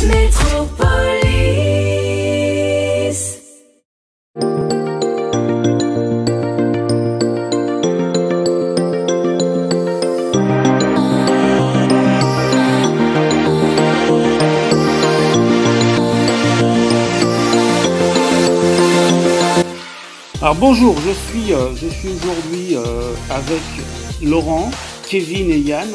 Métropolis. Alors bonjour, je suis aujourd'hui avec Laurent, Kevin et Yann.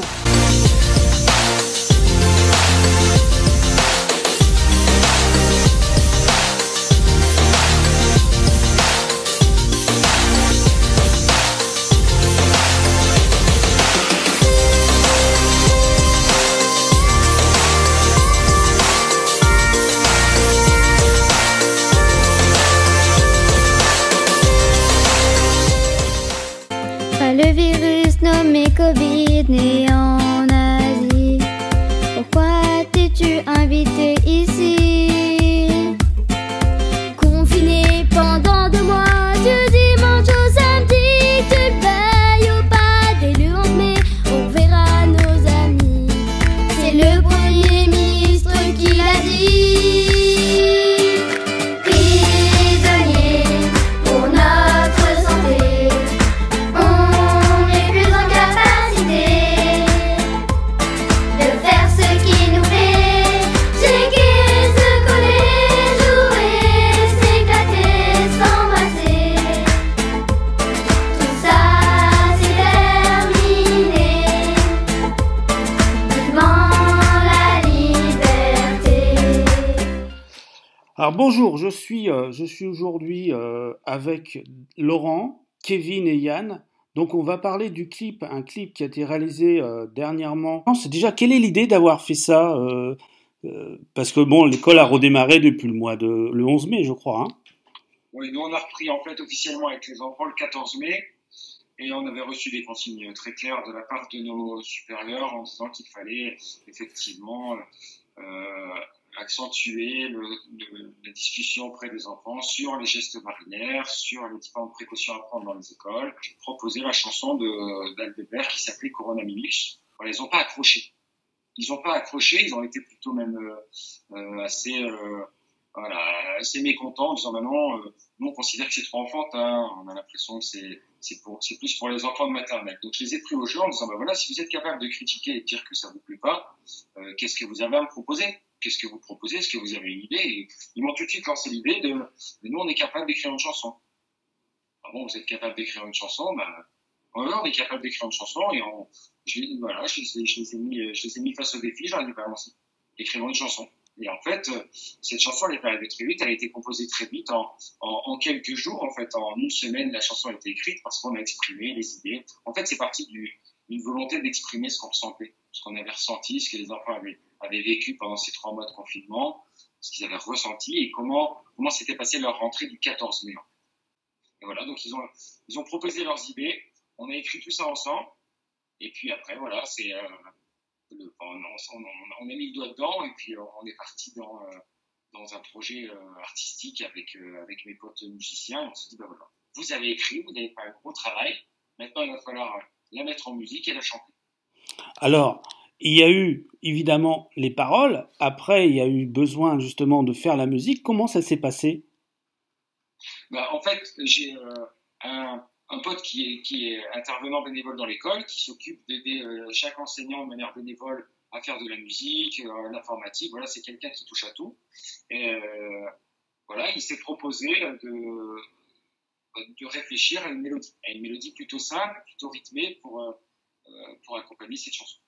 Le virus nommé Covid né en Asie. Pourquoi t'es-tu invité ici? Confiné pendant 2 mois, du dimanche au samedi. Tu payes ou pas dès le 11 mai, on verra nos amis. C'est le Premier ministre qui l'a dit. Prisonnier pour notre santé. Alors bonjour, je suis aujourd'hui avec Laurent, Kevin et Yann. Donc on va parler du clip, un clip qui a été réalisé dernièrement. C'est déjà, quelle est l'idée d'avoir fait ça parce que bon, l'école a redémarré depuis le 11 mai, je crois. Hein. Oui, nous on a repris en fait officiellement avec les enfants le 14 mai et on avait reçu des consignes très claires de la part de nos supérieurs en disant qu'il fallait effectivement accentuer la discussion auprès des enfants sur les gestes barrières, sur les différentes précautions à prendre dans les écoles. J'ai proposé la chanson d'Aldebert qui s'appelait Coronavirus. Voilà, ils n'ont pas accroché. Ils ont été plutôt même assez mécontents en disant non, nous on considère que c'est trop enfantin, on a l'impression que c'est plus pour les enfants de maternelle. Donc je les ai pris au jeu en disant voilà, si vous êtes capable de critiquer et de dire que ça vous plaît pas, qu'est-ce que vous avez à me proposer? Qu'est-ce que vous proposez? Est-ce que vous avez une idée? Et ils m'ont tout de suite lancé l'idée de nous on est capable d'écrire une chanson. Ah bon, vous êtes capable d'écrire une chanson? Ouais, on est capable d'écrire une chanson et je les ai mis face au défi, j'en ai balancé. Écrivons une chanson. Et en fait, cette chanson, elle est arrivée très vite, elle a été composée très vite, en quelques jours, en fait, en une semaine, la chanson a été écrite parce qu'on a exprimé les idées. En fait, c'est parti d'une volonté d'exprimer ce qu'on ressentait, ce qu'on avait ressenti, ce que les enfants avaient vécu pendant ces 3 mois de confinement, ce qu'ils avaient ressenti et comment s'était passée leur rentrée du 14 mai. Et voilà, donc ils ont proposé leurs idées, on a écrit tout ça ensemble, et puis après, voilà, on a mis le doigt dedans et puis on est parti dans un projet artistique avec mes potes musiciens et on s'est dit voilà, vous avez écrit, vous avez fait un gros travail, maintenant il va falloir la mettre en musique et la chanter. Alors, il y a eu évidemment les paroles, après il y a eu besoin justement de faire la musique. Comment ça s'est passé? En fait, j'ai un pote qui est intervenant bénévole dans l'école, qui s'occupe d'aider chaque enseignant de manière bénévole à faire de la musique, l'informatique. Voilà, c'est quelqu'un qui touche à tout. Et voilà, il s'est proposé de réfléchir à une mélodie plutôt simple, plutôt rythmée pour accompagner cette chanson.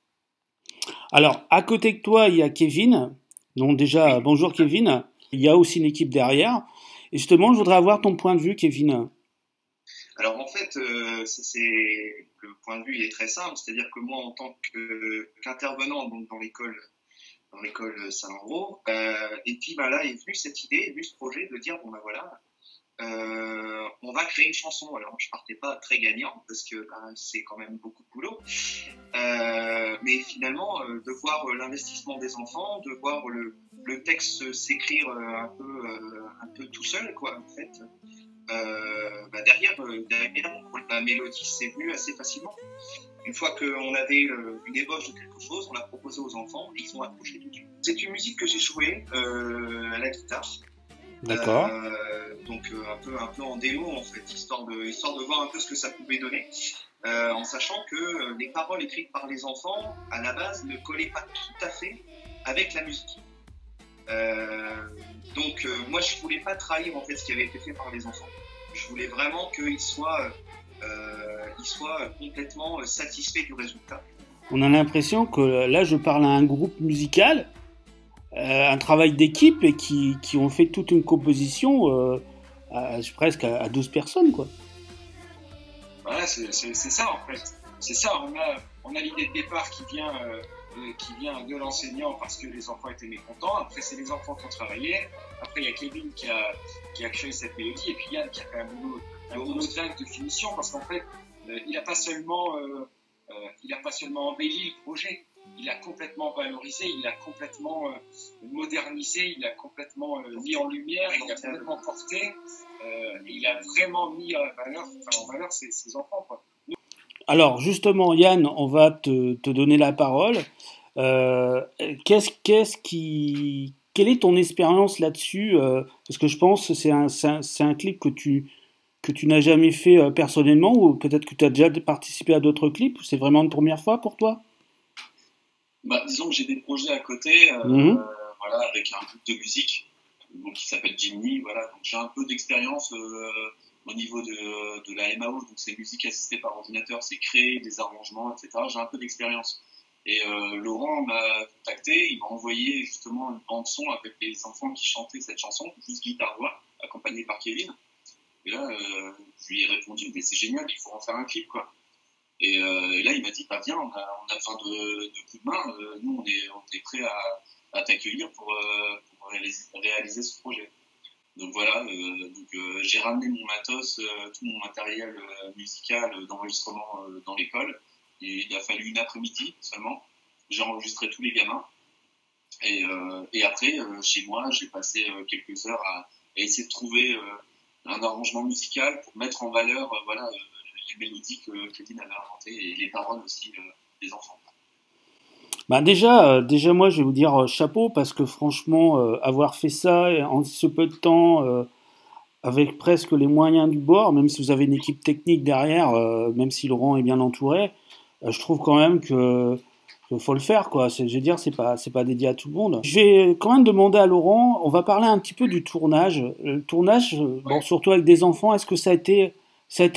Alors, à côté de toi, il y a Kevin. Donc déjà, bonjour Kevin. Il y a aussi une équipe derrière. Et justement, je voudrais avoir ton point de vue, Kevin. Alors en fait, le point de vue il est très simple, c'est-à-dire que moi en tant qu'intervenant dans l'école Saint-Andrew, et puis là est venue cette idée, est venu ce projet de dire voilà, on va créer une chanson. Alors je partais pas très gagnant parce que c'est quand même beaucoup de boulot, mais finalement de voir l'investissement des enfants, de voir le texte s'écrire un peu tout seul quoi en fait. Derrière la mélodie c'est venu assez facilement. Une fois qu'on avait une ébauche de quelque chose, on l'a proposé aux enfants et ils ont accroché tout de suite. C'est une musique que j'ai jouée à la guitare. D'accord. Donc un peu en démo en fait, histoire de voir un peu ce que ça pouvait donner, en sachant que les paroles écrites par les enfants à la base ne collaient pas tout à fait avec la musique. Donc moi je voulais pas trahir en fait ce qui avait été fait par les enfants. Je voulais vraiment qu'ils soient complètement satisfaits du résultat. On a l'impression que là, je parle à un groupe musical, un travail d'équipe et qui ont fait toute une composition presque à 12 personnes, quoi. Voilà, c'est ça en fait. C'est ça, on a l'idée de départ qui vient de l'enseignant parce que les enfants étaient mécontents. Après, c'est les enfants qui ont travaillé. Après, il y a Kevin qui a créé cette mélodie et puis Yann qui a fait un boulot dingue de finition parce qu'en fait, il n'a pas seulement embelli le projet, il a complètement valorisé, il a complètement modernisé, il a complètement mis en lumière, il a complètement porté, il a vraiment mis en valeur ses enfants, quoi. Alors justement, Yann, on va te donner la parole. Quelle est ton expérience là-dessus? Parce que je pense que c'est un clip que tu n'as jamais fait personnellement, ou peut-être que tu as déjà participé à d'autres clips, ou c'est vraiment une première fois pour toi? Bah, disons que j'ai des projets à côté, voilà, avec un groupe de musique donc, qui s'appelle Jimny. Voilà, donc j'ai un peu d'expérience au niveau de la MAO, donc c'est musique assistée par ordinateur, c'est créer des arrangements, etc. J'ai un peu d'expérience. Et Laurent m'a contacté, il m'a envoyé justement une bande son avec les enfants qui chantaient cette chanson, juste guitare-voix, accompagné par Kevin. Et là, je lui ai répondu, mais c'est génial, il faut en faire un clip, quoi. Et là, il m'a dit, bah viens, on a besoin de coups de main, nous on est prêts à t'accueillir pour réaliser ce projet. Donc voilà, j'ai ramené mon matos, tout mon matériel musical d'enregistrement dans l'école. Et il a fallu une après-midi seulement. J'ai enregistré tous les gamins. Et après, chez moi, j'ai passé quelques heures à essayer de trouver un arrangement musical pour mettre en valeur les mélodies que Kevin avait inventées et les paroles aussi des enfants. Bah déjà, moi, je vais vous dire chapeau, parce que franchement, avoir fait ça en si peu de temps, avec presque les moyens du bord, même si vous avez une équipe technique derrière, même si Laurent est bien entouré, je trouve quand même que faut le faire, quoi. Je veux dire, c'est pas dédié à tout le monde. Je vais quand même demander à Laurent, on va parler un petit peu du tournage. Le tournage, bon, surtout avec des enfants, est-ce que ça a été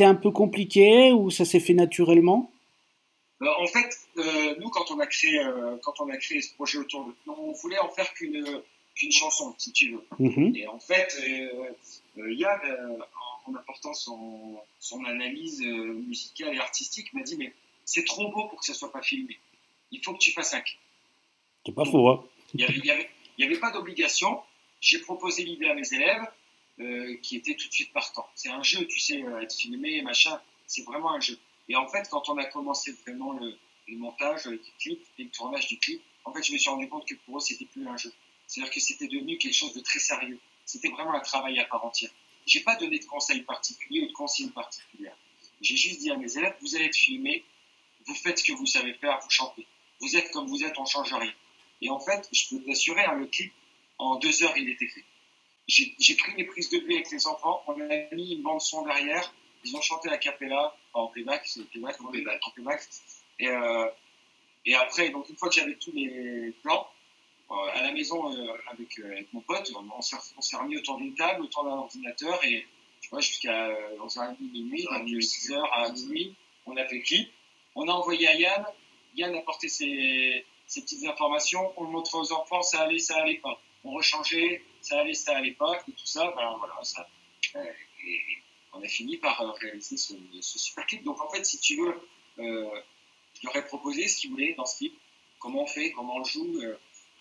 un peu compliqué ou ça s'est fait naturellement? En fait, nous, quand on a créé ce projet autour de nous, on voulait en faire qu'une chanson, si tu veux. Mm-hmm. Et en fait, Yann, en apportant son analyse musicale et artistique, m'a dit, mais c'est trop beau pour que ça soit pas filmé. Il faut que tu fasses un clip. C'est pas faux, hein. Il y avait pas d'obligation. J'ai proposé l'idée à mes élèves, qui étaient tout de suite partants. C'est un jeu, tu sais, être filmé, machin. C'est vraiment un jeu. Et en fait, quand on a commencé vraiment le montage du clip et le tournage du clip, en fait, je me suis rendu compte que pour eux, c'était plus un jeu. C'est-à-dire que c'était devenu quelque chose de très sérieux. C'était vraiment un travail à part entière. J'ai pas donné de conseils particuliers ou de consignes particulières. J'ai juste dit à mes élèves, vous allez être filmés, vous faites ce que vous savez faire, vous chantez. Vous êtes comme vous êtes, on change rien. Et en fait, je peux t'assurer, le clip, en 2 heures, il était fait. J'ai pris les prises de vue avec les enfants, on a mis une bande son derrière, ils ont chanté a cappella, en playback, en playback. Et après, donc une fois que j'avais tous les plans, à la maison avec mon pote, on s'est remis autour d'une table, autour d'un ordinateur, et tu vois, jusqu'à 11h30, minuit, 6h à minuit, on a fait le clip. On a envoyé à Yann. Yann a porté ses petites informations. On le montrait aux enfants, ça allait pas. On rechangeait, ça allait pas, et tout ça. Ben voilà, ça. Et on a fini par réaliser ce super clip. Donc en fait, si tu veux, je leur ai proposé ce qu'ils voulaient dans ce clip. Comment on fait, comment on le joue.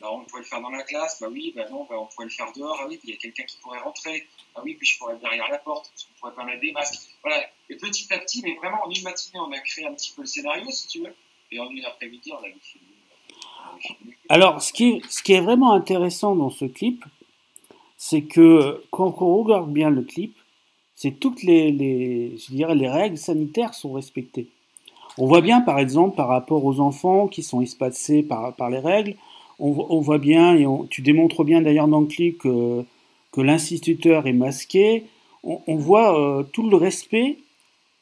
On pouvait le faire dans la classe. Bah oui, bah non, on pouvait le faire dehors. Ah oui, puis il y a quelqu'un qui pourrait rentrer. Ah oui, puis je pourrais être derrière la porte. Parce qu'on pourrait pas mettre des masques. Voilà. Et petit à petit, mais vraiment en une matinée, on a créé un petit peu le scénario, si tu veux. Et en une après-midi, on avait fini. Alors, ce qui est vraiment intéressant dans ce clip, c'est que quand on regarde bien le clip, c'est toutes les règles sanitaires sont respectées. On voit bien, par exemple, par rapport aux enfants qui sont espacés par les règles, on voit bien, et tu démontres bien d'ailleurs dans le clip que l'instituteur est masqué. On voit tout le respect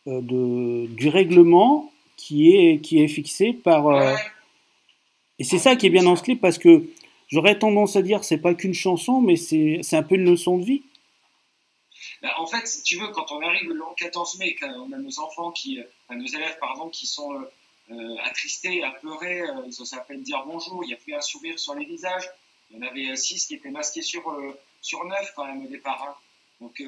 du règlement qui est fixé par... Et c'est ça qui est bien dans ce clip, parce que j'aurais tendance à dire c'est pas qu'une chanson, mais c'est un peu une leçon de vie. En fait, si tu veux, quand on arrive le 14 mai, quand on a nos enfants nos élèves, pardon, qui sont attristés, apeurés, ils osent à peine dire bonjour, il n'y a plus un sourire sur les visages. Il y en avait 6 qui étaient masqués sur 9 quand même au départ. Hein. Donc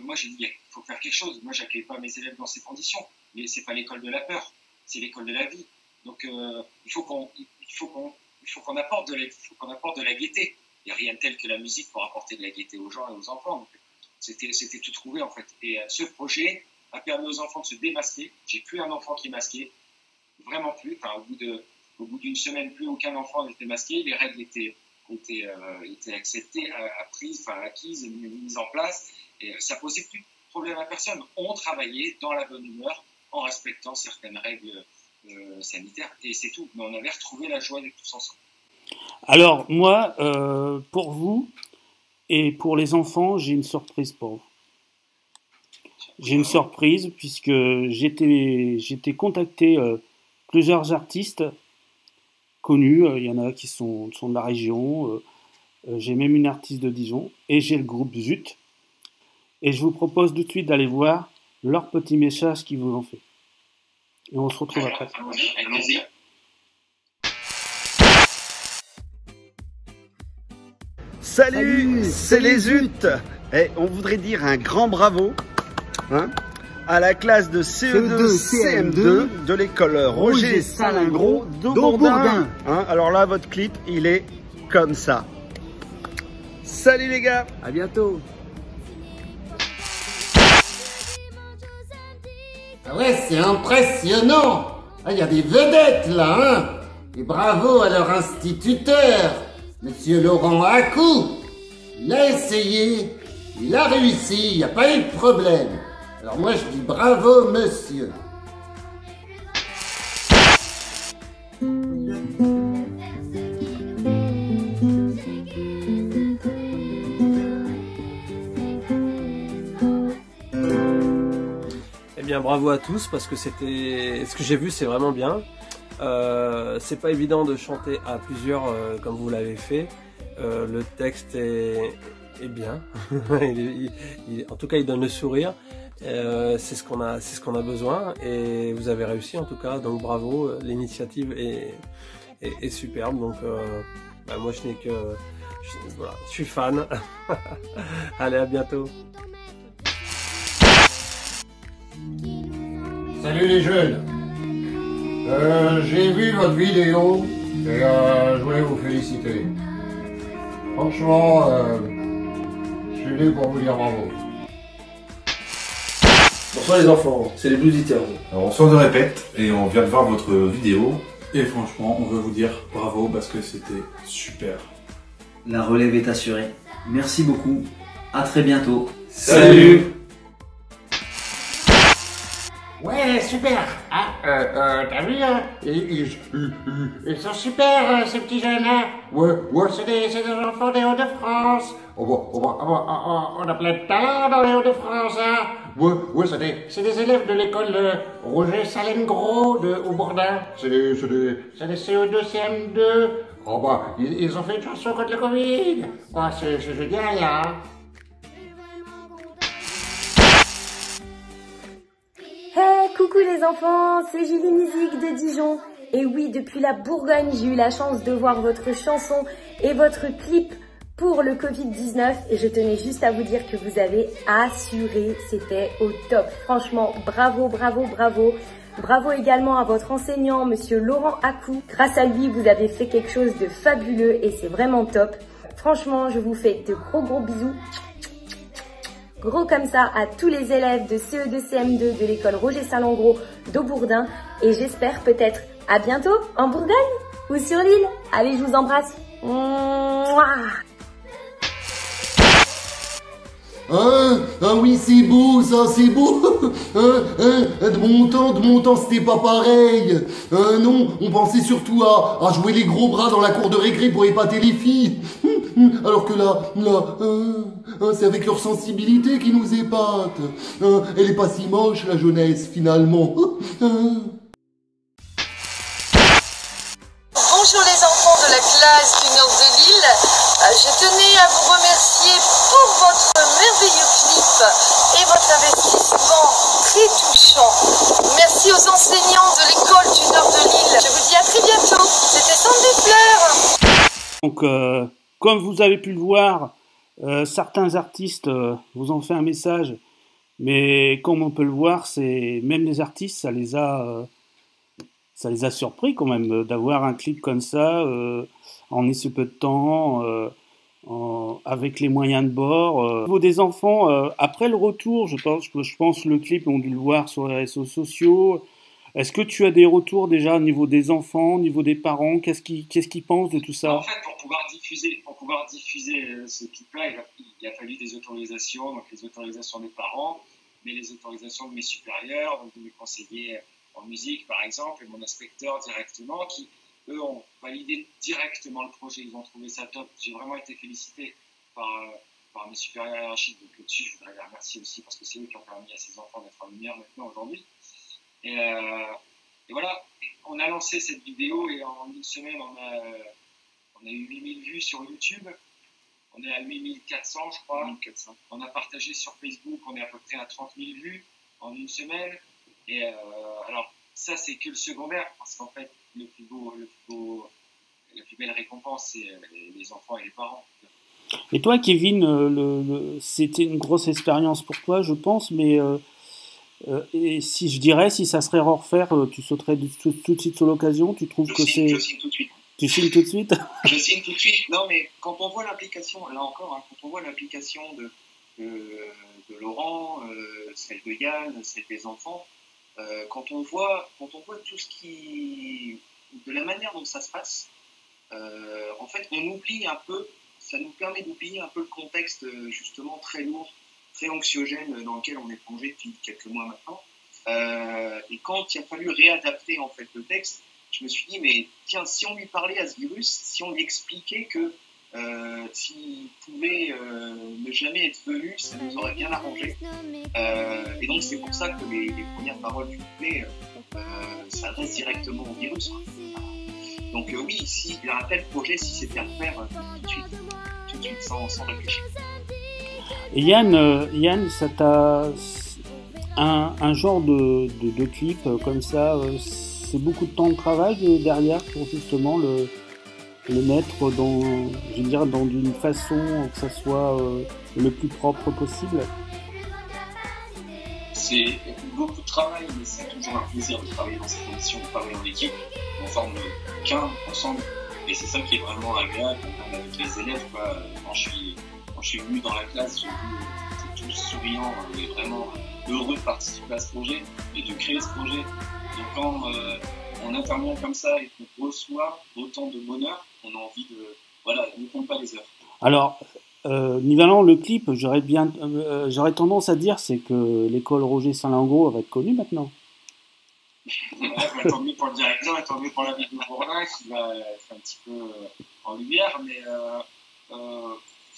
moi j'ai dit, il faut faire quelque chose. Moi j'accueille pas mes élèves dans ces conditions, mais c'est pas l'école de la peur, c'est l'école de la vie. Donc il faut qu'on apporte de la gaieté. Il n'y a rien de tel que la musique pour apporter de la gaieté aux gens et aux enfants. Donc, c'était tout trouvé en fait. Et ce projet a permis aux enfants de se démasquer. J'ai plus un enfant qui est masqué, vraiment plus. Enfin, au bout d'une semaine, plus aucun enfant n'était masqué. Les règles étaient acceptées, acquises, mises en place. Et ça posait plus de problème à personne. On travaillait dans la bonne humeur, en respectant certaines règles sanitaires, et c'est tout. Mais on avait retrouvé la joie d'être tous ensemble. Alors, moi, pour vous et pour les enfants, j'ai une surprise pour vous. J'ai une surprise puisque j'étais contacté plusieurs artistes connus. Il y en a qui sont de la région. J'ai même une artiste de Dijon. Et j'ai le groupe Zut. Et je vous propose tout de suite d'aller voir leur petit message qu'ils vous ont fait. Et on se retrouve après. Allons-y. Salut, c'est les Zut. Et on voudrait dire un grand bravo à la classe de CE2-CM2 de l'école Roger Salingro d'Aubourdin. Alors là, votre clip, il est comme ça. Salut les gars. À bientôt. Ah ouais, c'est impressionnant. Il y a des vedettes là, hein. Et bravo à leur instituteur, Monsieur Laurent Acou. Il a essayé, il a réussi, il n'y a pas eu de problème. Alors moi je dis bravo monsieur. Eh bien bravo à tous, parce que ce que j'ai vu, c'est vraiment bien. C'est pas évident de chanter à plusieurs comme vous l'avez fait. Le texte est bien. En tout cas, il donne le sourire. C'est ce qu'on a besoin, et vous avez réussi en tout cas. Donc bravo, l'initiative est superbe. Donc moi je n'ai que voilà, je suis fan. Allez, à bientôt. Salut les jeunes. J'ai vu votre vidéo et je voulais vous féliciter. Franchement, je suis venu pour vous dire bravo. Bonsoir les enfants, c'est les Blues Eaters. Alors on sort de répète et on vient de voir votre vidéo. Et franchement, on veut vous dire bravo parce que c'était super. La relève est assurée. Merci beaucoup. À très bientôt. Salut. Ouais, super. T'as vu, hein, ils sont super, ces petits jeunes, hein. Ouais, c'est des enfants des Hauts-de-France. On a plein de talents dans les Hauts-de-France, hein. Ouais, c'est des élèves de l'école Roger Salingro de Aubourdin. C'est des CE2, CM2. Ils ont fait une chanson contre le Covid. Je dis rien, hein. Hey, coucou les enfants, c'est Julie Musique de Dijon. Et oui, depuis la Bourgogne, j'ai eu la chance de voir votre chanson et votre clip pour le Covid-19. Et je tenais juste à vous dire que vous avez assuré, c'était au top. Franchement, bravo, bravo, bravo. Bravo également à votre enseignant, Monsieur Laurent Acou. Grâce à lui, vous avez fait quelque chose de fabuleux et c'est vraiment top. Franchement, je vous fais de gros bisous. Gros comme ça à tous les élèves de CE2-CM2 de l'école Roger Salingro d'Aubourdin. Et j'espère peut-être à bientôt en Bourgogne ou sur l'île. Allez, je vous embrasse. Mouah. Ah oui, c'est beau, ça, c'est beau. De mon temps, c'était pas pareil. Non, on pensait surtout à jouer les gros bras dans la cour de récré pour épater les filles. Alors que là, c'est avec leur sensibilité qui nous épate. Elle est pas si moche, la jeunesse, finalement. Bonjour les enfants de la classe du Nord de Lille. Je tenais à vous remercier pour votre merveilleux clip et votre investissement très touchant. Merci aux enseignants de l'école du Nord de Lille. Je vous dis à très bientôt. C'était Sandy Fleur. Donc, comme vous avez pu le voir, certains artistes vous ont fait un message, mais comme on peut le voir, même les artistes, ça les a surpris quand même d'avoir un clip comme ça en si peu de temps, avec les moyens de bord. Au niveau des enfants, après le retour, je pense que le clip, on a dû le voir sur les réseaux sociaux. Est-ce que tu as des retours déjà au niveau des enfants, au niveau des parents? Qu'est-ce qu'ils pensent de tout ça? En fait, pour pouvoir diffuser ce clip-là, il a fallu des autorisations, donc les autorisations des parents, mais les autorisations de mes supérieurs, donc de mes conseillers en musique par exemple, et mon inspecteur directement, qui eux ont validé directement le projet, ils ont trouvé ça top. J'ai vraiment été félicité par mes supérieurs hiérarchiques, donc là-dessus je voudrais les remercier aussi parce que c'est eux qui ont permis à ces enfants d'être en lumière maintenant aujourd'hui. Et voilà, on a lancé cette vidéo et en une semaine on a eu 8000 vues sur YouTube, on est à 8400 je crois, 1400. On a partagé sur Facebook, on est à peu près à 30 000 vues en une semaine. Et alors, ça, c'est que le secondaire, parce qu'en fait, la plus belle récompense, c'est les enfants et les parents. Et toi, Kevin, c'était une grosse expérience pour toi, je pense, mais et si ça serait à refaire, tu sauterais tout de suite sur l'occasion? Tu trouves que c'est... Je signe tout de suite. Tu signes tout de suite? Je signe tout de suite. Non, mais quand on voit l'implication, là encore, hein, quand on voit l'implication de Laurent, celle de Yann, celle des enfants, quand on voit tout ce de la manière dont ça se passe, en fait, on oublie un peu, ça nous permet d'oublier un peu le contexte justement très lourd, très anxiogène dans lequel on est plongé depuis quelques mois maintenant. Et quand il a fallu réadapter en fait le texte, je me suis dit mais tiens, si on lui parlait à ce virus, si on lui expliquait que s'il pouvait ne jamais être venu, ça nous aurait bien arrangé. Et donc c'est pour ça que les premières paroles du couplet s'adressent directement au virus. Donc oui, si il y a un tel projet, si c'était à faire tout de suite sans réfléchir. Et Yann, ça t'a un genre de clip comme ça, c'est beaucoup de temps de travail derrière pour justement le mettre dans une façon que ça soit le plus propre possible. C'est beaucoup de travail, mais c'est toujours un plaisir de travailler dans ces conditions, de travailler en équipe. On forme qu'un ensemble, et c'est ça qui est vraiment agréable avec les élèves. Quand je suis venu dans la classe, j'ai vu tous souriants et vraiment heureux de participer à ce projet et de créer ce projet. Donc quand on intervient comme ça et qu'on reçoit autant de bonheur, on a envie de... Voilà, ne compte pas les heures. Alors, Nivalan, le clip, j'aurais tendance à dire, c'est que l'école Roger Salengro va être connue maintenant. Ouais, tant mieux pour le directeur et tant mieux pour la ville de Bourdin qui va être un petit peu en lumière, mais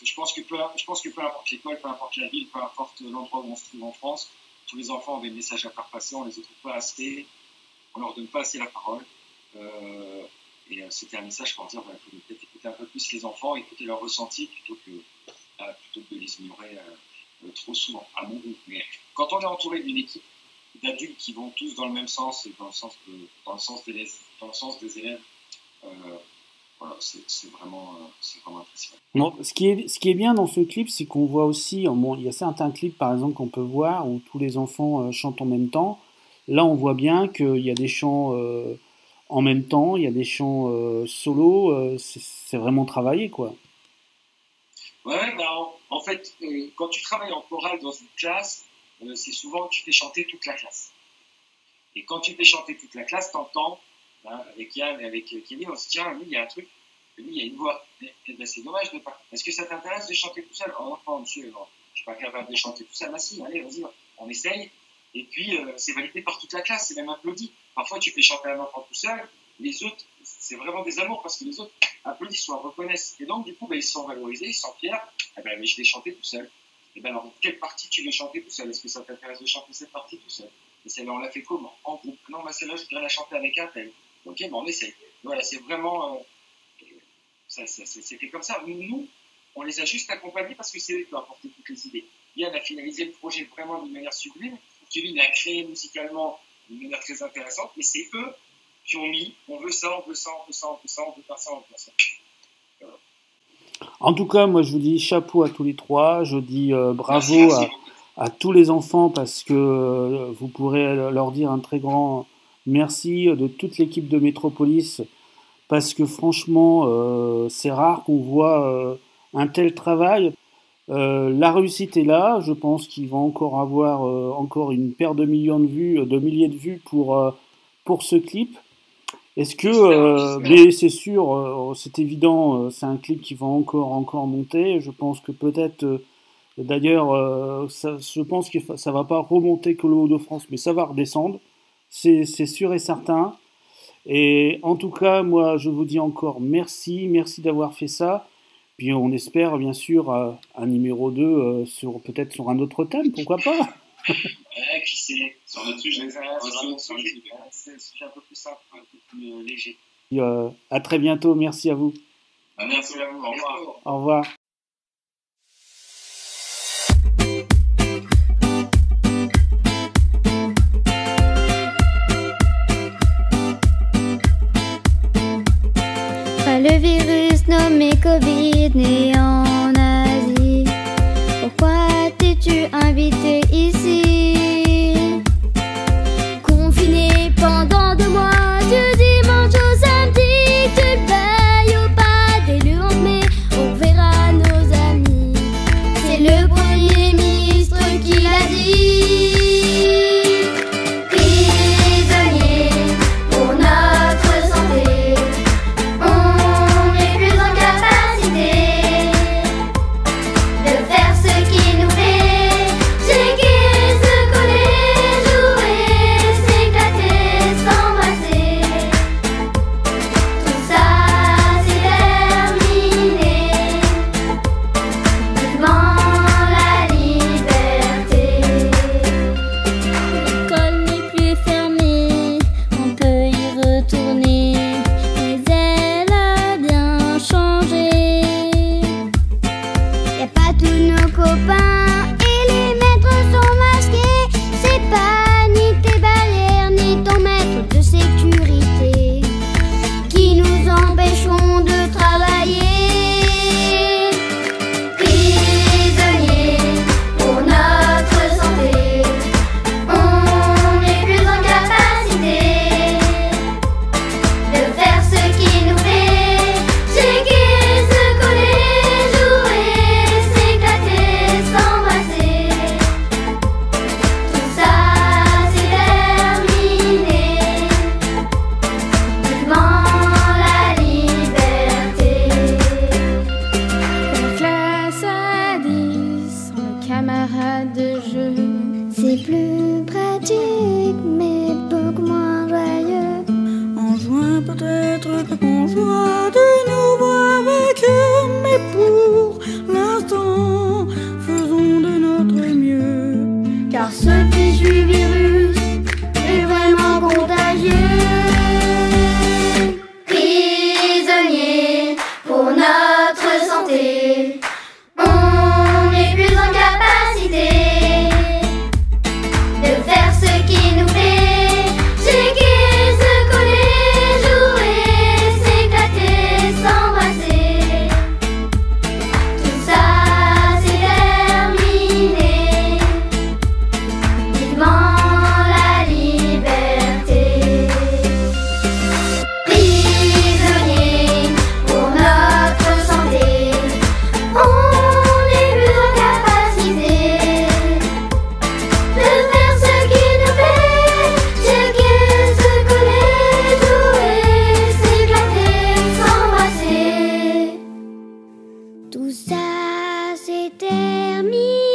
je pense que peu importe l'école, peu importe la ville, peu importe l'endroit où on se trouve en France, tous les enfants ont des messages à faire passer, on les écoute pas assez, on leur donne pas assez la parole. Et c'était un message pour dire qu'il faut peut-être écouter un peu plus les enfants, écouter leurs ressentis plutôt que de les ignorer trop souvent, à mon goût. Mais quand on est entouré d'une équipe d'adultes qui vont tous dans le même sens et dans le sens des élèves, voilà, c'est vraiment impressionnant. Non, ce qui est bien dans ce clip, c'est qu'on voit aussi, bon, il y a certains clips par exemple qu'on peut voir où tous les enfants chantent en même temps. Là, on voit bien qu'il y a des chants en même temps, il y a des chants solo, c'est vraiment travaillé, quoi. Ouais, bah, en fait, quand tu travailles en chorale dans une classe, c'est souvent que tu fais chanter toute la classe. Et quand tu fais chanter toute la classe, t'entends, hein, avec Yann et avec Kevin, on se dit, tiens, lui, il y a un truc, lui, il y a une voix. Et ben, c'est dommage de pas. Est-ce que ça t'intéresse de chanter tout seul? Oh non, monsieur, non. suis pas capable de chanter tout seul. Bah si, allez, vas-y, on essaye. Et puis, c'est validé par toute la classe, c'est même applaudi. Parfois, tu fais chanter un enfant tout seul, les autres, c'est vraiment des amours parce que les autres applaudissent, soit reconnaissent. Et donc, du coup, bah, ils se sont valorisés, ils sont fiers. Eh ben, mais je vais chanter tout seul. Et ben, alors, quelle partie tu veux chanter tout seul? Est-ce que ça t'intéresse de chanter cette partie tout seul? Et celle-là, on l'a fait comment? En groupe. Non, bah, celle-là, je voudrais la chanter avec un tel. Ok, ben, on essaye. Voilà, c'est vraiment. C'était comme ça. Nous, on les a juste accompagnés parce que c'est eux qui ont apporté toutes les idées. Yann a finalisé le projet vraiment d'une manière sublime. Kevin a créé musicalement d'une manière très intéressante, mais c'est eux qui ont mis on veut ça, on veut ça, on veut ça, on veut ça, on veut faire ça, on veut faire ça. Voilà. En tout cas, moi je vous dis chapeau à tous les trois, je dis bravo à tous les enfants parce que vous pourrez leur dire un très grand merci de toute l'équipe de Métropolis parce que franchement c'est rare qu'on voit un tel travail. La réussite est là, je pense qu'il va encore avoir encore une paire de millions de vues, de milliers de vues pour ce clip. Est-ce que, mais c'est sûr, c'est évident, c'est un clip qui va encore monter. Je pense que peut-être, d'ailleurs, je pense que ça va pas remonter que le Hauts-de-France, mais ça va redescendre, c'est sûr et certain. Et en tout cas, moi, je vous dis encore merci d'avoir fait ça. Puis on espère bien sûr un numéro 2 peut-être sur un autre thème, pourquoi pas? Ouais, qui sait, sur notre sujet, c'est un sujet un peu plus simple, un peu plus léger. Et, à très bientôt, merci à vous. Merci à vous, au revoir. Au revoir. Le virus nommé Covid né en Asie. Pourquoi t'es-tu invité ici? Confiné pendant 2 mois, du dimanche au samedi, tu le payes ou pas dès le 11 mai, on verra nos amis. C'est le Premier ministre qui l'a dit. Prisonnier pour notre santé. Tout ça c'est terminé.